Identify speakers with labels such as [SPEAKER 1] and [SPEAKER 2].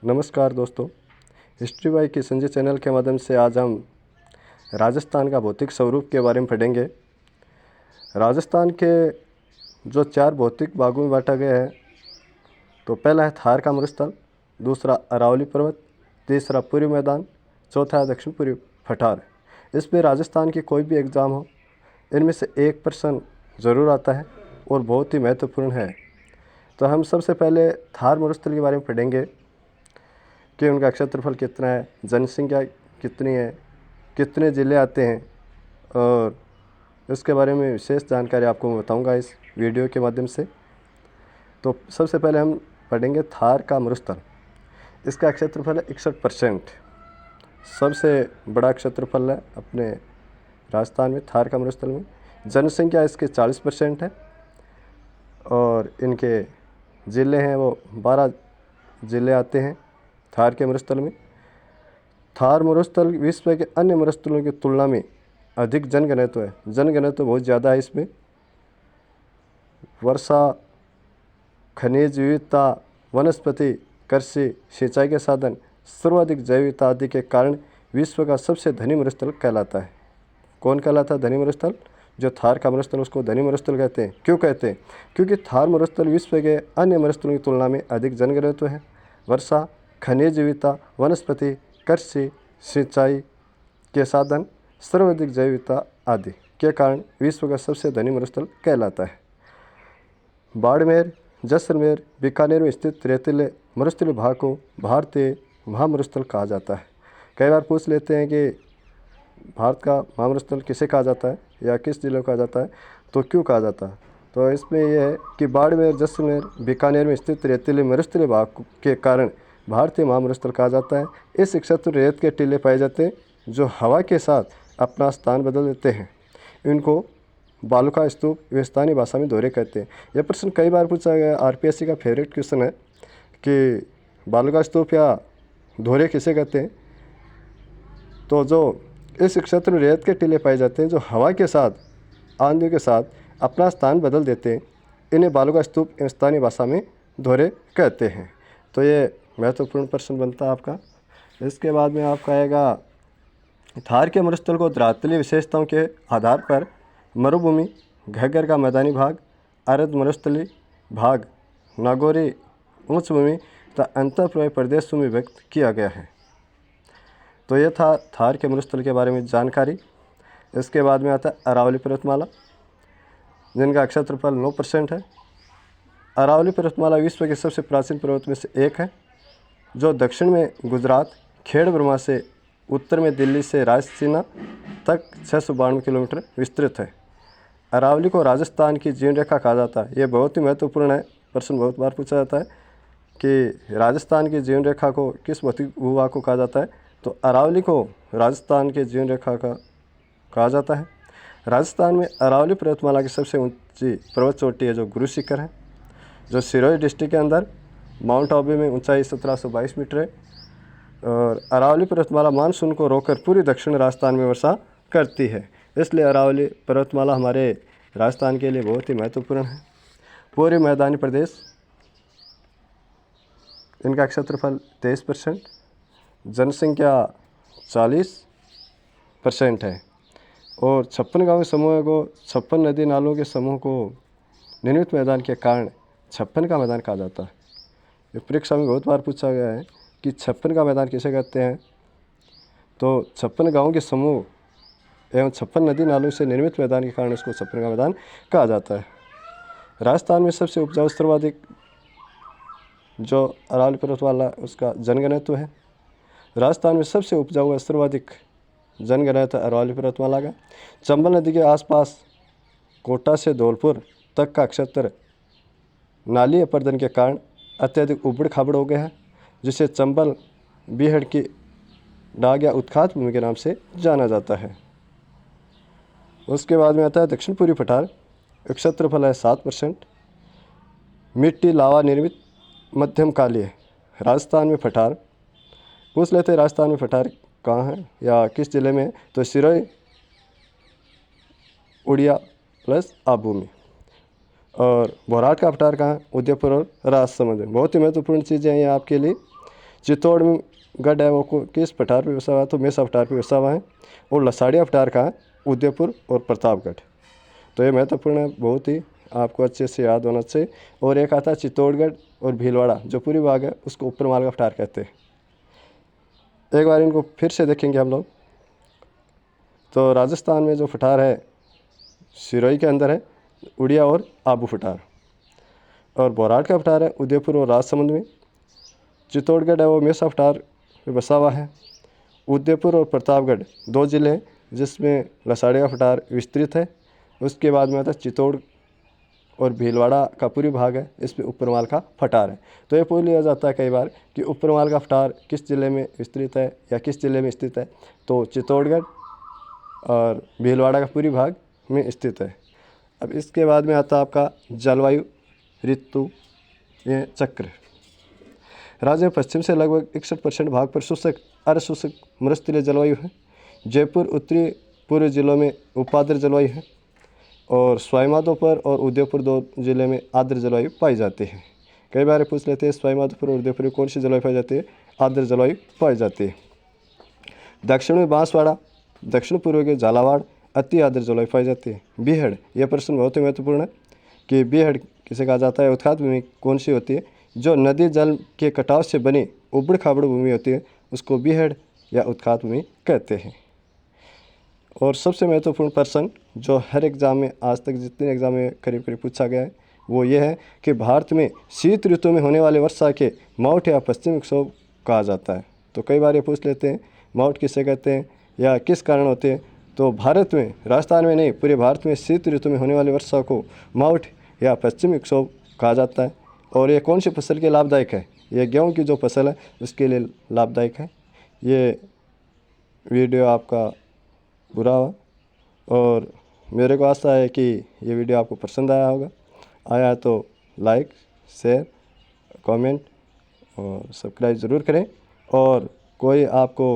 [SPEAKER 1] नमस्कार दोस्तों, history by के संजय चैनल के माध्यम से आज हम राजस्थान का भौतिक स्वरूप के बारे में पढ़ेंगे। राजस्थान के जो 4 भौतिक भागों में बांटा गया है, तो पहला है थार का मरुस्थल, दूसरा अरावली पर्वत, तीसरा पूर्वी मैदान, चौथा है दक्षिण पूर्वी पठार। इस पर राजस्थान की कोई भी एग्ज़ाम हो, इनमें से एक प्रश्न ज़रूर आता है और बहुत ही महत्वपूर्ण है। तो हम सबसे पहले थार मरुस्थल के बारे में पढ़ेंगे कि उनका क्षेत्रफल कितना है, जनसंख्या कितनी है, कितने ज़िले आते हैं, और इसके बारे में विशेष जानकारी आपको मैं बताऊंगा इस वीडियो के माध्यम से। तो सबसे पहले हम पढ़ेंगे थार का मरुस्थल। इसका क्षेत्रफल है 61%, सबसे बड़ा क्षेत्रफल है अपने राजस्थान में थार का मरुस्थल में। जनसंख्या इसके 40% है और इनके ज़िले हैं वो 12 ज़िले आते हैं थार के मरुस्थल में। थार मरुस्थल विश्व के अन्य मरुस्थलों की तुलना में अधिक जनघनत्व है, जनघनत्व बहुत ज़्यादा है इसमें। वर्षा, खनिज विविधता, वनस्पति, कृषि, सिंचाई के साधन, सर्वाधिक जैव विविधता आदि के कारण विश्व का सबसे धनी मरुस्थल कहलाता है। कौन कहलाता है धनी मरुस्थल? जो थार का मरुस्थल, उसको धनी मरुस्थल कहते हैं। क्यों कहते हैं? क्योंकि थार मरुस्थल विश्व के अन्य मरुस्थलों की तुलना में अधिक जनघनत्व है। वर्षा, खनिज विविधता, वनस्पति, कृषि, सिंचाई के साधन, सर्वाधिक जैव विविधता आदि के कारण विश्व का सबसे धनी मरुस्थल कहलाता है। बाड़मेर, जैसलमेर, बीकानेर में स्थित रेतीले मरुस्थलीय भाग को भारतीय महामरुस्थल कहा जाता है। कई बार पूछ लेते हैं कि भारत का महामरुस्थल किसे कहा जाता है या किस जिले को कहा जाता है, तो क्यों कहा जाता है? तो इसमें यह है कि बाड़मेर, जैसलमेर, बीकानेर में स्थित रेतीले मरुस्थलीय भाग के कारण भारतीय महामरुस्थल कहा जाता है। इस क्षेत्र में रेत के टीले पाए जाते हैं जो हवा के साथ अपना स्थान बदल देते हैं। इनको बालुका स्तूप व स्थानीय भाषा में दोहरे कहते हैं। यह प्रश्न कई बार पूछा गया, आरपीएससी का फेवरेट क्वेश्चन है कि बालुका स्तूप या दोहरे किसे कहते हैं। तो जो इस क्षेत्र में रेत के टीले पाए जाते हैं जो हवा के साथ, आंधियों के साथ अपना स्थान बदल देते हैं, इन्हें बालुका स्तूप स्थानीय भाषा में दोहरे कहते हैं। तो ये महत्वपूर्ण प्रश्न बनता है आपका। इसके बाद में आपका आएगा थार के मरुस्थल को धरातलीय विशेषताओं के आधार पर मरुभूमि, घग्गर का मैदानी भाग, अर्ध मरुस्थलीय भाग, नागौरी उच्च भूमि तथा अंतःप्रवाही प्रदेशों में व्यक्त किया गया है। तो यह था थार के मरुस्थल के बारे में जानकारी। इसके बाद में आता है अरावली पर्वतमाला, जिनका क्षेत्रफल 9% है। अरावली पर्वतमाला विश्व के सबसे प्राचीन पर्वत में से एक है, जो दक्षिण में गुजरात, खेड़ ब्रह्मा से उत्तर में दिल्ली से रायसीना तक 692 किलोमीटर विस्तृत है। अरावली को राजस्थान की जीवन रेखा कहा जाता है। ये बहुत ही महत्वपूर्ण है, प्रश्न बहुत बार पूछा जाता है कि राजस्थान की जीवन रेखा को किस भौतिक भूभाग को कहा जाता है, तो अरावली को राजस्थान के जीवन रेखा का कहा जाता है। राजस्थान में अरावली पर्वतमाला की सबसे ऊंची पर्वत चोटी है जो गुरु शिखर है, जो सिरोही डिस्ट्रिक्ट के अंदर माउंट आबू में ऊंचाई 1722 मीटर है। और अरावली पर्वतमाला मानसून को रोककर पूरी दक्षिण राजस्थान में वर्षा करती है, इसलिए अरावली पर्वतमाला हमारे राजस्थान के लिए बहुत ही महत्वपूर्ण है। पूरे मैदानी प्रदेश, इनका क्षेत्रफल 23%, जनसंख्या 40% है और 56 गाँव समूह को, 56 नदी नालों के समूह को निर्मित मैदान के कारण 56 का मैदान कहा जाता है। ये परीक्षा में बहुत बार पूछा गया है कि 56 का मैदान किसे कहते हैं, तो 56 गाँव के समूह एवं 56 नदी नालों से निर्मित मैदान के कारण इसको 56 का मैदान कहा जाता है। राजस्थान में सबसे उपजाऊ सर्वाधिक जो अरावली पर्वतमाला उसका जनघनत्व है। राजस्थान में सबसे उपजाऊ व सर्वाधिक जनघनत्व अरावली पर्वतमाला का। चंबल नदी के आसपास कोटा से धौलपुर तक का क्षेत्र नाली अपर्दन के कारण अत्यधिक उबड़ खाबड़ हो गया है, जिसे चंबल बीहड़ की डाग या उत्खात भूमि के नाम से जाना जाता है। उसके बाद में आता है दक्षिण पूर्वी पठार, क्षेत्रफल है 7%, मिट्टी लावा निर्मित मध्यम कालीय। राजस्थान में पठार पूछ लेते हैं, राजस्थान में पठार कहाँ है या किस जिले में, तो सिरोही, उड़िया प्लस आबू में। और बोराट का पठार कहाँ? उदयपुर और राजसमंद में। बहुत ही महत्वपूर्ण चीज़ें हैं ये आपके लिए। चित्तौड़गढ़ है वो किस पठार पे बसा हुआ है? तो मेसा पठार पे बसा हुआ है। और लसाड़िया पठार कहाँ है? उदयपुर और प्रतापगढ़। तो ये महत्वपूर्ण है, बहुत ही आपको अच्छे से याद होना चाहिए। और एक आता है चित्तौड़गढ़ और भीलवाड़ा, जो पूरी भाग है उसको ऊपरमाल का पठार कहते हैं। एक बार इनको फिर से देखेंगे हम लोग। तो राजस्थान में जो पठार है सिरोही के अंदर है उड़िया और आबू पठार। और बोराट का पठार है उदयपुर और राजसमंद में। चित्तौड़गढ़ है वो मेसा पठार में बसा हुआ है। उदयपुर और प्रतापगढ़ 2 जिले हैं जिसमें लसाड़िया पठार विस्तृत है। उसके बाद में आता है चित्तौड़ और भीलवाड़ा का पूरी भाग है, इसमें ऊपरमाल का पठार है। तो ये पूछ लिया जाता है कई बार कि ऊपरमाल का पठार किस जिले में विस्तृत है या किस जिले में स्थित है? तो चित्तौड़गढ़ और भीलवाड़ा का पूरी भाग में स्थित है। अब इसके बाद में आता है आपका जलवायु ऋतु ये चक्र। राज्य में पश्चिम से लगभग 61% भाग पर शुष्क अर्धशुष्क मरुस्थलीय जलवायु है। जयपुर उत्तरी पूर्व जिलों में उपाद्र जलवायु है। और स्वाईमाधोपुर और उदयपुर 2 जिले में आर्द्र जलवायु पाई जाती है। कई बार पूछ लेते हैं स्वाईमाधोपुर और उदयपुर में कौन सी जलवायु पाई जाती है? आर्द्र जलवायु पाई जाती है। दक्षिण में बांसवाड़ा, दक्षिण पूर्व के झालावाड़ अति आर्द्र जलवायु पाई जाती है। बीहड़, यह प्रश्न बहुत ही महत्वपूर्ण है कि बीहड़ किसे कहा जाता है? उत्खात भूमि कौन सी होती है? जो नदी जल के कटाव से बनी उबड़ खाबड़ भूमि होती है उसको बीहड़ या उत्खात भूमि कहते हैं। और सबसे महत्वपूर्ण प्रश्न जो हर एग्ज़ाम में आज तक जितने एग्ज़ाम में करीब करीब पूछा गया है वो ये है कि भारत में शीत ऋतु में होने वाले वर्षा के माउट या पश्चिमी विक्षोभ कहा जाता है। तो कई बार ये पूछ लेते हैं माउट किसे कहते हैं या किस कारण होते हैं? तो भारत में, राजस्थान में नहीं, पूरे भारत में शीत ऋतु में होने वाली वर्षा को माउट या पश्चिमी विक्षोभ कहा जाता है। और ये कौन सी फसल के लाभदायक है? ये गेहूँ की जो फसल है उसके लिए लाभदायक है। ये वीडियो आपका बुरा हुआ और मेरे को आशा है कि ये वीडियो आपको पसंद आया होगा। आया तो लाइक, शेयर, कमेंट और सब्सक्राइब ज़रूर करें। और कोई आपको